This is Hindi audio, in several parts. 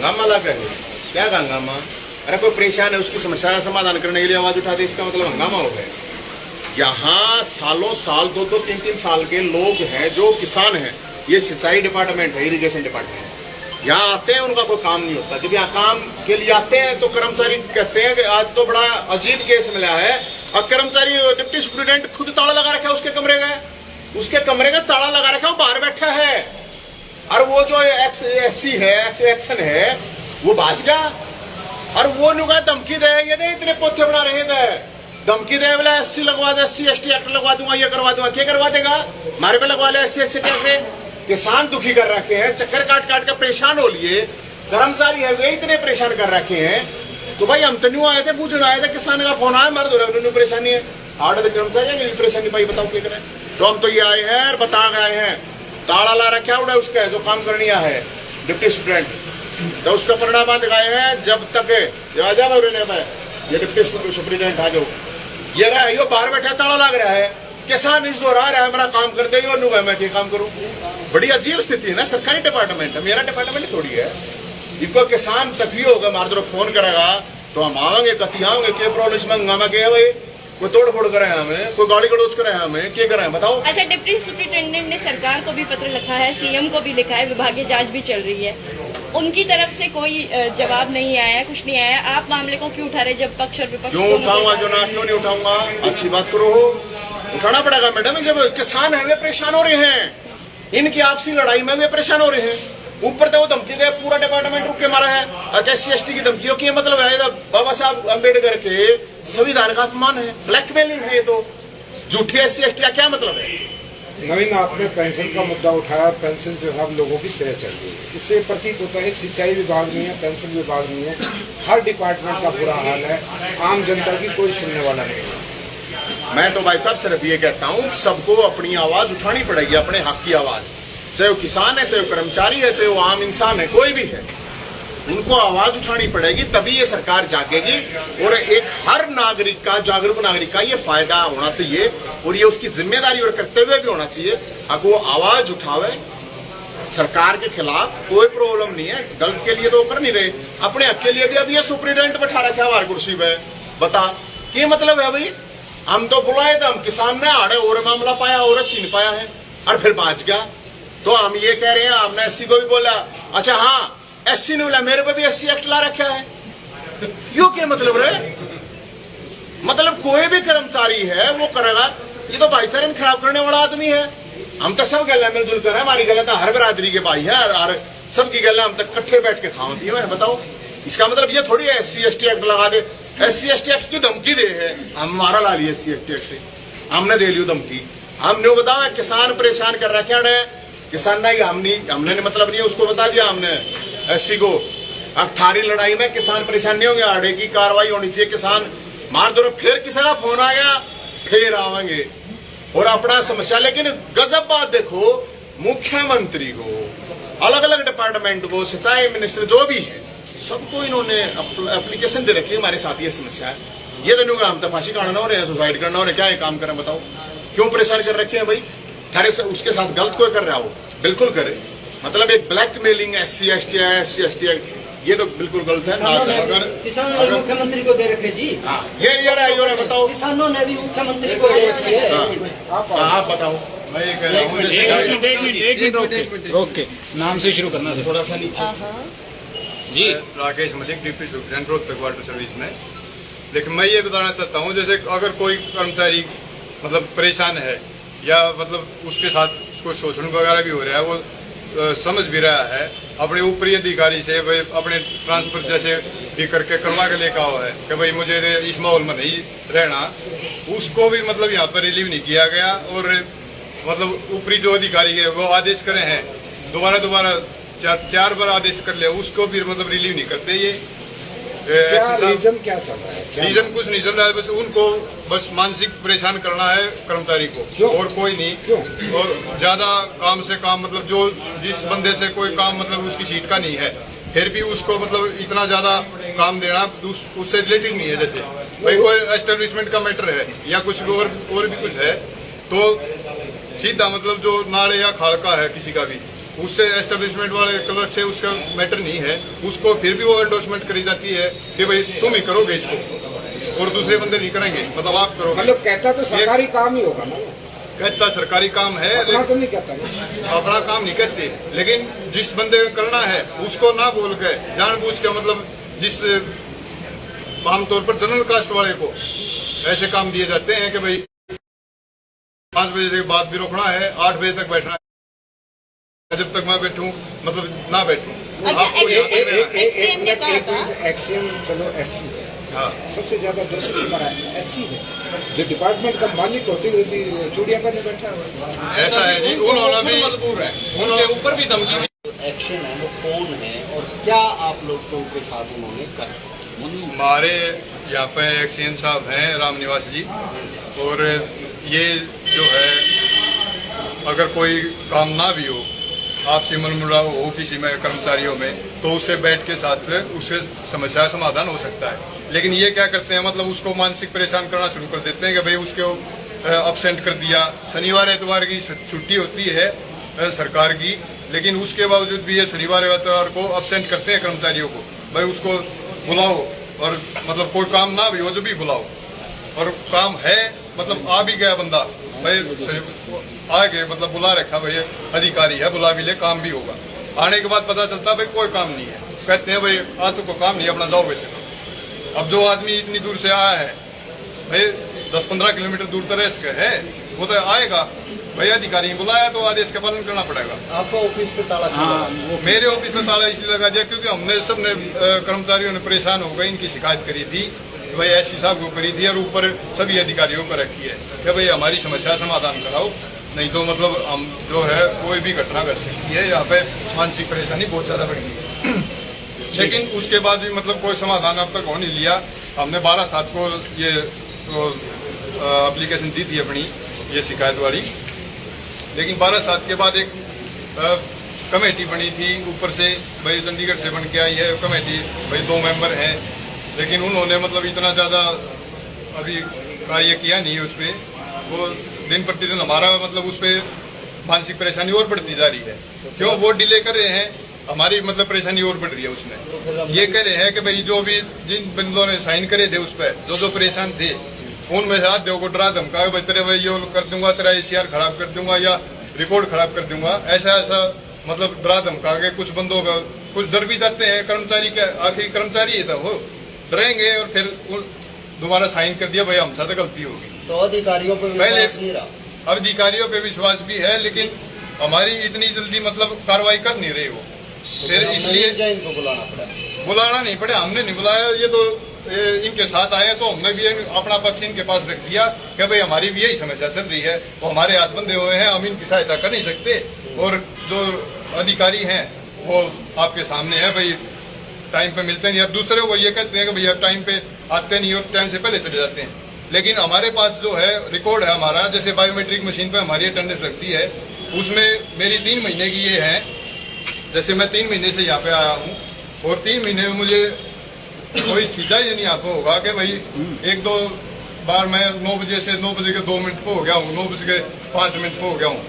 हंगामा लगा है। क्या हंगामा? अरे कोई परेशान है उसकी समस्या का समाधान करने के लिए आवाज उठाते, इसका मतलब हंगामा हो गया। यहाँ सालों साल 2-2, 3-3 साल के लोग हैं जो किसान हैं। ये सिंचाई डिपार्टमेंट है, इरिगेशन डिपार्टमेंट, यहाँ आते हैं, उनका कोई काम नहीं होता। जब यहाँ काम के लिए आते हैं तो कर्मचारी कहते हैं कि आज तो बड़ा अजीब केस मिला है, और कर्मचारी डिप्टी सुप्रीटेंडेंट खुद ताला लगा रखा है उसके कमरे का ताला लगा रखा है, वो बाहर बैठा है। और वो जो एससी है, एक्शन है, वो बाज गया। और वो नुका धमकी दे, ये नहीं इतने पोथे बना रहे थे, धमकी दे बोला एससी लगवा दे, SC ST एक्ट लगवा दूंगा, ये करवा दूंगा। क्या करवा देगा? हमारे पे लगवा ले SC ST एक्ट। किसान दुखी कर रखे हैं, चक्कर काट काट कर परेशान हो लिए। कर्मचारी है वे इतने परेशान कर रखे हैं। तो भाई हम तो नहीं आए थे, पूछने आए थे, किसान का फोन आया, मर्द हो रहा है, परेशानी है। आठ कर्मचारी है, परेशानी भाई बताओ क्या करें। तो हम तो ये आए हैं और बता गए हैं, ताला ला रखा उड़ा उसका जो काम करनी है डिप्टी सुप्रीटेंडेंट। तो उसका परिणाम दिखाए हैं, जब तक ये डिप्टी सुप्रीटेंडेंट आ जाओ, ये रहा यो बाहर बैठा ताला लग रहा है, किसान इस दौर आ रहा है, मेरा काम कर दे, और मैं क्या काम करूं। बड़ी अजीब स्थिति है ना, सरकारी डिपार्टमेंट है, मेरा डिपार्टमेंट थोड़ी है। इनको किसान तभी होगा, मार दो फोन करेगा तो हम आवेंगे, कति आवेंगे, क्या प्रॉब्लम हंगामा के है भाई, कोई तोड़ फोड़ करे हमें, कोई गाड़ी गड़ोच करे हमें, क्या करे बताओ। अच्छा, डिप्टी सुप्रिंटेंडेंट ने सरकार को भी पत्र लिखा है, CM को भी लिखा है, विभागीय जांच भी चल रही है, उनकी तरफ से कोई जवाब नहीं आया, कुछ नहीं आया। आप मामले को क्यों उठा रहे जब पक्ष और विपक्ष? क्यों उठाऊंगा, जो ना क्यों नहीं उठाऊंगा, अच्छी बात करो, उठाना पड़ेगा मैडम। जब किसान है वे परेशान हो रहे हैं, इनकी आपसी लड़ाई में वे परेशान हो रहे हैं, ऊपर तो वो धमकी दे, पूरा डिपार्टमेंट रुक के मारा है। SC ST की धमकियों की मतलब है बाबा साहब अम्बेडकर के संविधान का अपमान है, ब्लैकमेलिंग है। तो झूठी SC ST का क्या मतलब है? नवीन, आपने पेंशन का मुद्दा उठाया, पेंशन जो है लोगों की सेहत चल रही है, इससे प्रतीत होता है सिंचाई विभाग नहीं है, पेंशन विभाग नहीं है, हर डिपार्टमेंट का बुरा हाल है, आम जनता की कोई सुनने वाला नहीं है। मैं तो भाई साहब सिर्फ ये कहता हूँ, सबको अपनी आवाज उठानी पड़ेगी, अपने हक की आवाज, चाहे वो किसान है, चाहे वो कर्मचारी है, चाहे वो आम इंसान है, कोई भी है, उनको आवाज उठानी पड़ेगी, तभी ये सरकार जागेगी। और एक हर नागरिक का, जागरूक नागरिक का ये फायदा होना चाहिए, और ये उसकी जिम्मेदारी और कर्तव्य भी होना चाहिए। अगर वो आवाज उठावे सरकार के खिलाफ, कोई प्रॉब्लम नहीं है, गलत के लिए तो कर नहीं रहे, अपने हक के लिए भी। अभी ये सुप्रीटेंडेंट बैठा रखा है हमारी कुर्सी पे, बता क्या मतलब है भाई? हम तो बुलाए थे, हम किसान ने आड़े और मामला पाया और छीन पाया है, और फिर बाज गया। तो हम ये कह रहे हैं, हमने SC को भी बोला, अच्छा हाँ SC ने बोला मेरे पे भी SC एक्ट ला रखा है, यो क्या मतलब रे? मतलब कोई भी कर्मचारी है वो करेगा, ये तो भाईचारे में खराब करने वाला आदमी है। हम तो सब गल मिलजुल कर है, हमारी गल तो हर बिरादरी के भाई है, और सबकी गल हम तक इकट्ठे बैठ के खाती है। बताओ, इसका मतलब ये थोड़ी है SC ST एक्ट लगा दे, SC ST एक्ट की धमकी दे है, हमारा ला लिया SC ST एक्ट, हमने दे लियो धमकी। हमने बताओ किसान परेशान कर रखे हैं, किसान नहीं, हमने मतलब नहीं उसको बता दिया हमने SC को, अब थारी लड़ाई में किसान परेशान नहीं होंगे, आड़े की कार्रवाई होनी चाहिए, किसान मार दो। फिर किसी का फोन आ गया, फिर आवेंगे और अपना समस्या। लेकिन गजब बात देखो, मुख्यमंत्री को, अलग अलग डिपार्टमेंट को, सिंचाई मिनिस्टर जो भी है, सबको इन्होंने एप्लीकेशन दे रखी है हमारे साथ ये समस्या है। ये तो हम तो फांसी काटना हो रहे हैं, सुसाइड करना हो रहे, क्या काम करें बताओ? क्यों परेशान कर रखे हैं भाई? थारे से उसके साथ गलत कोई कर रहा हो, बिल्कुल करे, मतलब एक ब्लैकमेलिंग SC ST ये तो बिल्कुल गलत है। अगर किसानों ने मुख्यमंत्री को दे रखे जी, हाँ ये रहा बताओ, किसानों ने भी मुख्यमंत्री को दे रखी है। आप बताओ। मैं ये कह रहा हूँ, एक मिनट नाम से शुरू करना सर, थोड़ा सा नीचे जी। Rakesh Malik, deputy superintendent Rohtak water service में। लेकिन मैं ये बताना चाहता हूँ, जैसे अगर कोई कर्मचारी मतलब परेशान है, या मतलब उसके साथ कोई शोषण वगैरह भी हो रहा है, वो समझ भी रहा है, अपने ऊपरी अधिकारी से भाई अपने ट्रांसफर जैसे भी करके करवा के लेकर हुआ है कि भाई मुझे इस माहौल में नहीं रहना, उसको भी मतलब यहाँ पर रिलीव नहीं किया गया। और मतलब ऊपरी जो अधिकारी है वो आदेश करे हैं, दोबारा चार बार आदेश कर लिया, उसको भी मतलब रिलीव नहीं करते। ये रीजन क्या चल रहा है? रीजन कुछ नहीं चल रहा है, बस उनको बस मानसिक परेशान करना है कर्मचारी को, और कोई नहीं। क्यों? और ज्यादा काम से काम, मतलब जो जिस बंदे से कोई काम मतलब उसकी सीट का नहीं है, फिर भी उसको मतलब इतना ज्यादा काम देना उससे रिलेटेड नहीं है। जैसे भाई कोई एस्टेब्लिशमेंट का मैटर है या कुछ और भी कुछ है, तो सीधा मतलब जो नाले या खाड़ का है किसी का भी, उससे एस्टेब्लिशमेंट वाले क्लर्क से उसका मैटर नहीं है, उसको फिर भी वो एंडोर्समेंट करी जाती है कि भाई तुम ही करोगे इसको और दूसरे बंदे नहीं करेंगे, मतलब आप करोगे। मतलब कहता तो सरकारी काम ही होगा ना, कहता सरकारी काम है, अपना तो नहीं कहता ना। अपना काम नहीं कहते, लेकिन जिस बंदे को करना है उसको ना बोल के जानबूझ के, मतलब जिस आमतौर पर जनरल कास्ट वाले को ऐसे काम दिए जाते हैं कि भाई 5 बजे के बाद भी रोकना है, 8 बजे तक बैठना है, जब तक मैं बैठूं मतलब ना बैठूं। अच्छा, आपको यहाँ तक रहना है। एक्सीएम ने कहा था, एक्सीएम चलो एससी है, हाँ, सबसे ज्यादा दोषी हमारा एससी है, जो डिपार्टमेंट का मालिक होती हुई भी चूड़िया करने बैठा हुआ है। ऐसा है जी, उन्होंने भी मजबूर है, उनके ऊपर भी धमकी। एक्शन है वो कौन है और क्या आप लोगों के साथ उन्होंने कर? हमारे यहाँ पे एक सीएम साहब हैं राम निवास जी, और ये जो है अगर कोई काम ना भी हो, आपसी मनमुटाव हो किसी में कर्मचारियों में, तो उससे बैठ के साथ उससे समस्या समाधान हो सकता है। लेकिन ये क्या करते हैं, मतलब उसको मानसिक परेशान करना शुरू कर देते हैं कि भाई उसको अब्सेंट कर दिया। शनिवार एतवार की छुट्टी होती है सरकार की, लेकिन उसके बावजूद भी ये शनिवार एतवार को अब्सेंट करते हैं कर्मचारियों को। भाई उसको बुलाओ, और मतलब कोई काम ना भी हो जो भी बुलाओ, और काम है मतलब आ भी गया बंदा, भाई आ गए मतलब बुला रखा, भाई अधिकारी है बुला भी ले, काम भी होगा। आने के बाद पता चलता भाई कोई काम नहीं है, कहते हैं भाई आज तो कोई काम नहीं, अपना जाओ वैसे। अब जो आदमी इतनी दूर से आया है, भाई 10-15 किलोमीटर दूर तरह के है, वो तो आएगा, भाई अधिकारी बुलाया तो आदेश का पालन करना पड़ेगा। आपका ऑफिस पे ताला मेरे ऑफिस में ताला इसलिए लगा दिया क्योंकि हमने सबने कर्मचारियों ने परेशान हो गए, इनकी शिकायत करी थी भाई एससी साहब को करी थी, और ऊपर सभी अधिकारियों को रखी है कि भाई हमारी समस्या समाधान कराओ, नहीं तो मतलब हम जो है कोई भी घटना कर सकती है, यहाँ पे मानसिक परेशानी बहुत ज़्यादा बढ़ गई है। लेकिन उसके बाद भी मतलब कोई समाधान अब तक हो नहीं लिया। हमने 12/7 को ये एप्लीकेशन दी थी अपनी, ये शिकायत वाली, लेकिन 12/7 के बाद एक कमेटी बनी थी ऊपर से, भाई चंडीगढ़ से बन के आई है कमेटी, भाई 2 मेंबर हैं, लेकिन उन्होंने मतलब इतना ज़्यादा अभी कार्य किया नहीं है उस पर। वो दिन प्रतिदिन हमारा मतलब उस पर मानसिक परेशानी और बढ़ती जा रही है। क्यों वो डिले कर रहे हैं, हमारी मतलब परेशानी और बढ़ रही है उसमें। ये कह रहे हैं कि भाई जो भी जिन बंदों ने साइन करे थे उस पर, जो परेशान थे, उनमें से आधे को डरा धमका भाई तेरे भाई ये कर दूंगा, तेरा ACR खराब कर दूंगा या रिकॉर्ड खराब कर दूंगा, ऐसा मतलब डरा धमका के कुछ बंदों का कुछ डर भी जाते हैं कर्मचारी का। आखिर कर्मचारी ही था, वो डरेंगे और फिर दोबारा साइन कर दिया, भाई हमसे तो गलती होगी। तो अधिकारियों पर विश्वास नहीं रहा। अब अधिकारियों पे विश्वास भी है, लेकिन हमारी इतनी जल्दी मतलब कार्रवाई कर नहीं रही वो, फिर इसलिए इनको बुलाना पड़ा। बुलाना नहीं पड़े, हमने नहीं बुलाया, ये तो इनके साथ आए तो हमने भी अपना पक्ष इनके पास रख दिया कि भाई हमारी भी यही समस्या चल रही है, वो हमारे हाथ बंधे हुए हैं, हम इनकी सहायता कर नहीं सकते, और जो अधिकारी हैं वो आपके सामने है, भाई टाइम पे मिलते नहीं। अब दूसरे को ये कहते हैं कि भैया टाइम पे आते नहीं और टाइम से पहले चले जाते हैं, लेकिन हमारे पास जो है रिकॉर्ड है हमारा, जैसे बायोमेट्रिक मशीन पे हमारी अटेंडेंस लगती है, उसमें मेरी 3 महीने की ये है, जैसे मैं 3 महीने से यहाँ पे आया हूँ, और 3 महीने में मुझे कोई सीधा ये नहीं आपको होगा कि भाई 1-2 बार मैं 9 बजे से 9 बजे के 2 मिनट पे हो गया हूँ, 9 बजे के 5 मिनट पे हो गया हूँ,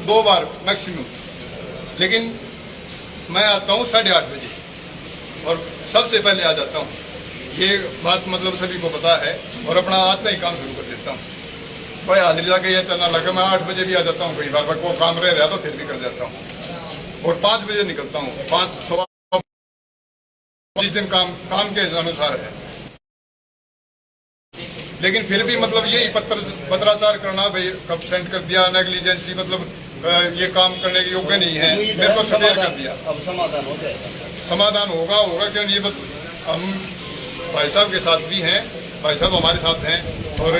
दो बार मैक्सिमम। लेकिन मैं आता हूँ 8:30 बजे और सबसे पहले आ जाता हूँ, ये बात मतलब सभी को पता है, और अपना आता ही काम शुरू कर देता हूँ। भाई हाजिरी लगे या चलना लगे, मैं 8 बजे भी आ जाता हूँ, कई बार कोई काम रह रहा तो फिर भी कर जाता हूँ, और 5 बजे निकलता हूँ, 5-सवा जिस दिन काम के अनुसार है। लेकिन फिर भी मतलब यही पत्राचार करना, भाई कब सेंड कर दिया, नेग्लिजेंसी, मतलब ये काम करने के योग्य नहीं है, मेरे को सटेल कर दिया। अब समाधान हो जाएगा, समाधान होगा क्यों, ये हम भाई साहब के साथ भी हैं, भाई साहब हमारे साथ हैं, और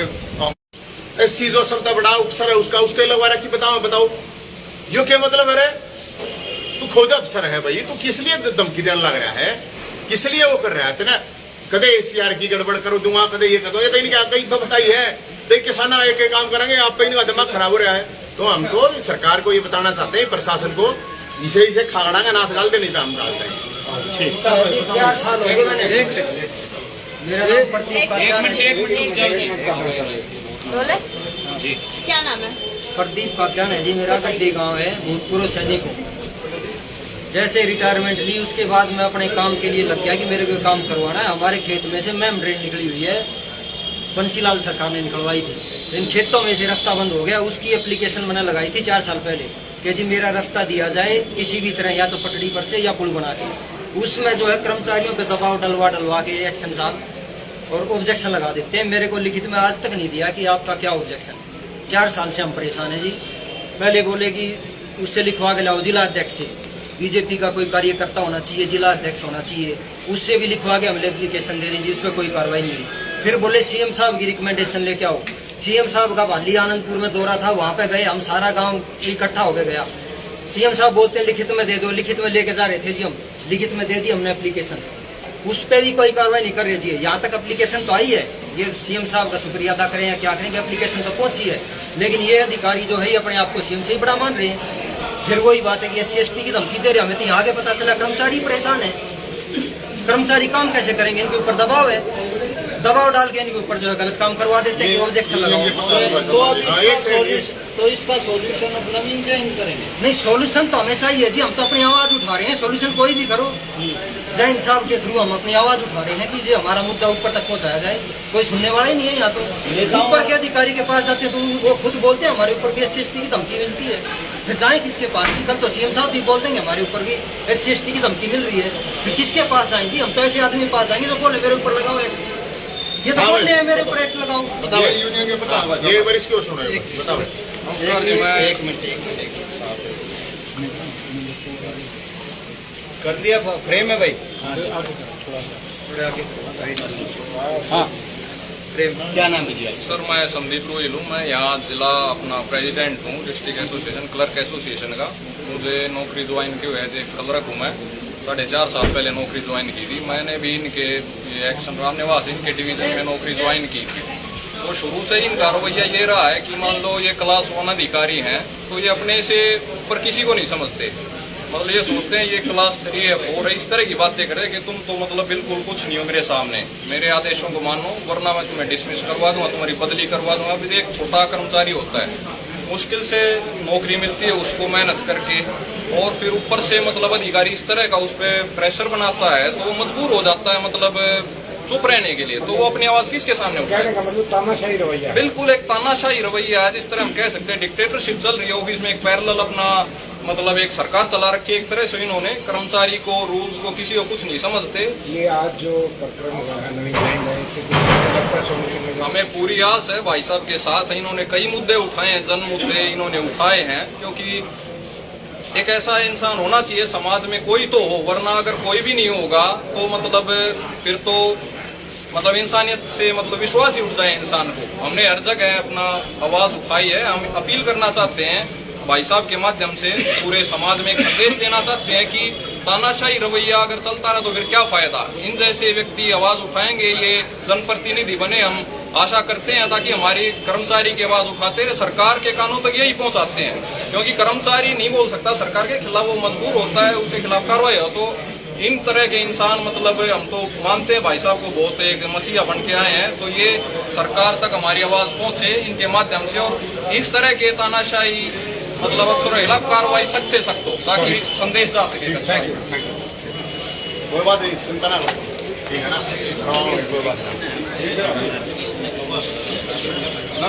SC जो सबसे बड़ा अफसर है उसके लगवा की बताओ यो क्या मतलब है? तू खुद अफसर है भाई, तू किस लिए धमकी देने लग रहा है, किस लिए वो कर रहा है ना? कदे ACR की गड़बड़ करो दूंगा, कदे ये कर दो, ये तो इनके कहीं पे बताई है, तो किसान एक काम करेंगे, आप पे इनका दिमाग खराब हो रहा है। तो हम तो सरकार को ये बताना चाहते हैं, प्रशासन को, इसे खागड़ा का नाथ डाल दे, नहीं तो हम डालते हैं। 4 साल हो गए मैंने। मेरा नाम प्रदीप बोले जी, क्या नाम है? प्रदीप काकड़ान है जी, मेरा गड्डी गांव है, भूतपूर्व सैनिक हूँ। जैसे रिटायरमेंट ली उसके बाद मैं अपने काम के लिए लग गया कि मेरे को काम करवाना है। हमारे खेत में से मैम ड्रेन निकली हुई है, बंसीलाल सरकार ने निकलवाई थी। इन खेतों में से रास्ता बंद हो गया, उसकी एप्लीकेशन मैंने लगाई थी 4 साल पहले कि जी मेरा रास्ता दिया जाए किसी भी तरह, या तो पटड़ी पर से या पुल बना के। उसमें जो है कर्मचारियों पे दबाव डलवा के एक्शन साहब और ऑब्जेक्शन लगा देते हैं। मेरे को लिखित में आज तक नहीं दिया कि आपका क्या ऑब्जेक्शन। 4 साल से हम परेशान हैं जी। पहले बोले कि उससे लिखवा के लाओ जिला अध्यक्ष से, बीजेपी का कोई कार्यकर्ता होना चाहिए, जिला अध्यक्ष होना चाहिए, उससे भी लिखवा के हमने एप्लीकेशन दे दीजिए, उस पर कोई कार्रवाई नहीं हुई। फिर बोले सीएम साहब की रिकमेंडेशन लेके आओ। सीएम साहब का भाली आनंदपुर में दौरा था, वहाँ पे गए, हम सारा गांव इकट्ठा होकर गया। सीएम साहब बोलते हैं लिखित में दे दो, लिखित में लेके जा रहे थे जी, हम लिखित में दे दी हमने एप्लीकेशन, उस पर भी कोई कार्रवाई नहीं कर रही जी। यहाँ तक एप्लीकेशन तो आई है, ये सीएम साहब का शुक्रिया अदा करें या क्या करें कि एप्लीकेशन तो पहुंची है, लेकिन ये अधिकारी जो है ये अपने आप को सीएम से ही बड़ा मान रहे हैं। फिर वही बात है कि SC/ST की धमकी दे रहे हैं हमें, तो यहाँ आगे पता चला कर्मचारी परेशान है। कर्मचारी काम कैसे करेंगे, इनके ऊपर दबाव है, दबाव डाल के इनके ऊपर जो है गलत काम करवा देते हैं कि ऑब्जेक्शन लगाओ। तो इसका सॉल्यूशन अब नवीन जैन करेंगे? नहीं, सॉल्यूशन तो हमें चाहिए जी, हम तो अपनी आवाज उठा रहे हैं, सॉल्यूशन कोई भी करो। जैन साहब के थ्रू हम अपनी आवाज उठा रहे हैं कि जो हमारा मुद्दा ऊपर तक पहुंचाया जाए। कोई सुनने वाला ही नहीं है यहाँ तो। ऊपर के अधिकारी के पास जाते तो वो खुद बोलते हैं हमारे ऊपर भी SC/ST की धमकी मिलती है, फिर जाए किसके पास? कल तो सीएम साहब भी बोल देंगे हमारे ऊपर भी SC/ST की धमकी मिल रही है, फिर किसके पास जाएं जी? हम तो ऐसे आदमी पास जाएंगे तो बोले मेरे ऊपर लगाओ एक्ट, ये तो बोल रहे हैं मेरे ऊपर एक्ट लगाओ। बताओ यूनियन के प्रधान ये वरिष्ठ क्यों सुन रहे हो? बताओ। एक मिनट कर दिया फ्रेम है भाई। हाँ फ्रेम क्या नाम है जी? सर मैं संदीप रोहिल हूँ, मैं यहाँ जिला अपना प्रेसिडेंट हूँ डिस्ट्रिक्ट एसोसिएशन क्लर्क एसोसिएशन का। मुझे नौकरी ज्वाइन की हुई है, एक क्लर्क हूँ मैं, 4.5 साल पहले नौकरी ज्वाइन की थी। मैंने भी इनके एक्शन राम निवास इनके डिवीज़न में नौकरी ज्वाइन की थी। तो शुरू से ही इनका रवैया ये रहा है कि मान लो ये क्लास 1 अधिकारी हैं तो ये अपने से ऊपर किसी को नहीं समझते, मतलब ये सोचते हैं ये क्लास 3 है 4 है, इस तरह की बातें करें कि तुम तो मतलब बिल्कुल कुछ नहीं हो मेरे सामने, मेरे आदेशों को मानो वरना मैं तुम्हें डिसमिस करवा दूंगा, तुम्हारी बदली करवा दूंगा। अभी एक छोटा कर्मचारी होता है, मुश्किल से नौकरी मिलती है उसको मेहनत करके, और फिर ऊपर से मतलब अधिकारी इस तरह का उस पर प्रेशर बनाता है तो वो मजबूर हो जाता है मतलब चुप रहने के लिए। तो वो अपनी आवाज़ किसके सामने उठाए? मतलब तानाशाही रवैया, बिल्कुल एक तानाशाही रवैया है, जिस तरह हम कह सकते हैं डिक्टेटरशिप चल रही है ऑफिस में, एक पैरेलल अपना मतलब एक सरकार चला रखी है एक तरह से। इन्होंने कर्मचारी को, रूल्स को, किसी को कुछ नहीं समझते। ये आज जो प्रकरण हुआ है नवीन जैन है, इससे कुछ सॉल्यूशन मिलेगा? हमें पूरी आस है भाई साहब के साथ। इन्होंने कई मुद्दे उठाए हैं, जन मुद्दे इन्होंने उठाए हैं, क्योंकि एक ऐसा इंसान होना चाहिए समाज में कोई तो हो, वरना अगर कोई भी नहीं होगा तो मतलब फिर तो मतलब इंसानियत से मतलब विश्वास ही उठ जाए इंसान को। हमने हर जगह अपना आवाज़ उठाई है। हम अपील करना चाहते हैं भाई साहब के माध्यम से, पूरे समाज में एक संदेश देना चाहते हैं कि तानाशाही रवैया अगर चलता रहा तो फिर क्या फ़ायदा। इन जैसे व्यक्ति आवाज़ उठाएंगे, ये जनप्रतिनिधि बने, हम आशा करते हैं ताकि हमारी कर्मचारी की आवाज़ उठाते रहे, सरकार के कानों तक यही पहुंचाते हैं, क्योंकि कर्मचारी नहीं बोल सकता सरकार के खिलाफ, वो मजबूर होता है, उसके खिलाफ कार्रवाई हो। तो इन तरह के इंसान मतलब हम तो मानते हैं भाई साहब को बहुत एक मसीहा बन के आए हैं, तो ये सरकार तक हमारी आवाज़ पहुंचे इनके माध्यम से, और इस तरह के तानाशाही मतलब अफसरों के खिलाफ कार्रवाई सख्त से सख्त हो ताकि संदेश जा सके। Thank you. कोई बात नहीं, चिंता ना करो, ठीक है ना? कोई बात नहीं।